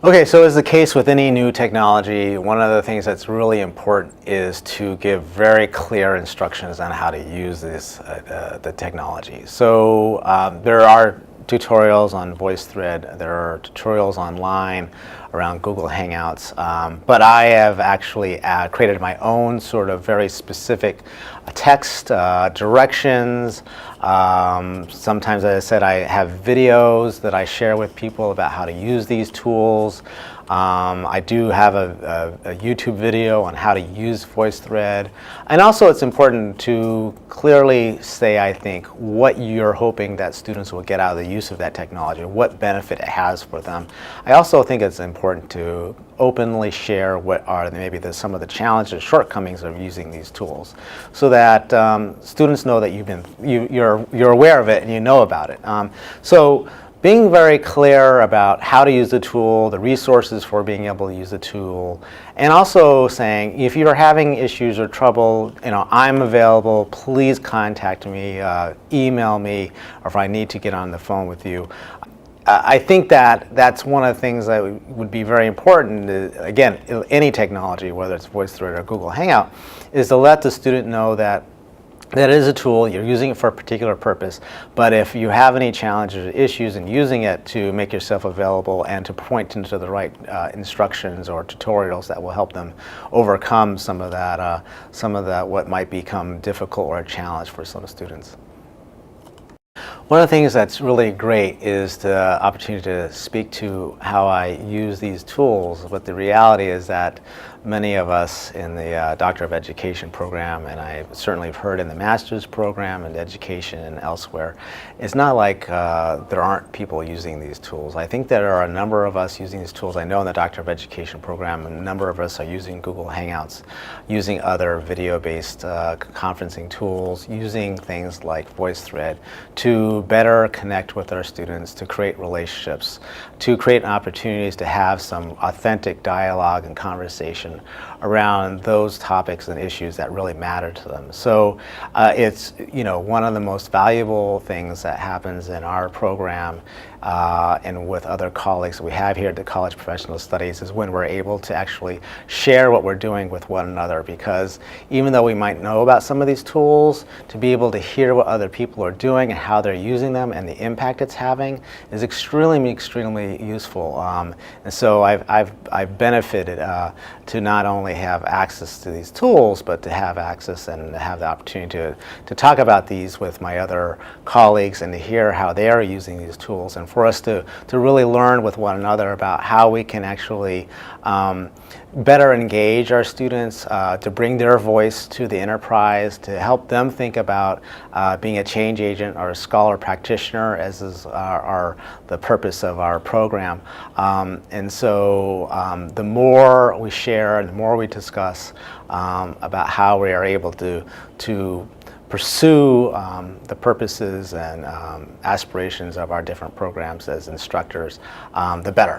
Okay, so as the case with any new technology, one of the things that's really important is to give very clear instructions on how to use the technology. So there are tutorials on VoiceThread, there are tutorials online around Google Hangouts, but I have actually created my own sort of very specific text, directions. Sometimes, as I said, I have videos that I share with people about how to use these tools. I do have a YouTube video on how to use VoiceThread. And also it's important to clearly say, I think, what you're hoping that students will get out of the use of that technology, what benefit it has for them. I also think it's important to openly share what are maybe some of the challenges, shortcomings of using these tools, so that students know that you're aware of it and you know about it. So being very clear about how to use the tool, the resources for being able to use the tool, and also saying if you're having issues or trouble, I'm available, please contact me, email me, or if I need to get on the phone with you. I think that's one of the things that would be very important, again, any technology, whether it's VoiceThread or Google Hangout, is to let the student know that that is a tool, you're using it for a particular purpose, but if you have any challenges or issues in using it, to make yourself available and to point into the right instructions or tutorials that will help them overcome some of that what might become difficult or a challenge for some students. One of the things that's really great is the opportunity to speak to how I use these tools, but the reality is that many of us in the Doctor of Education program, and I certainly have heard in the master's program and education and elsewhere, it's not like there aren't people using these tools. I think there are a number of us using these tools. I know in the Doctor of Education program, a number of us are using Google Hangouts, using other video-based conferencing tools, using things like VoiceThread to better connect with our students, to create relationships, to create opportunities to have some authentic dialogue and conversation around those topics and issues that really matter to them. So it's one of the most valuable things that happens in our program and with other colleagues we have here at the College of Professional Studies is when we're able to actually share what we're doing with one another, because even though we might know about some of these tools, to be able to hear what other people are doing and how they're using them and the impact it's having is extremely useful. And so I've benefited to not only have access to these tools, but to have access and have the opportunity to talk about these with my other colleagues and to hear how they are using these tools, and for us to really learn with one another about how we can actually better engage our students, to bring their voice to the enterprise, to help them think about being a change agent or a scholar practitioner, as is the purpose of our program. And so the more we share and the more we discuss about how we are able to pursue the purposes and aspirations of our different programs as instructors, the better.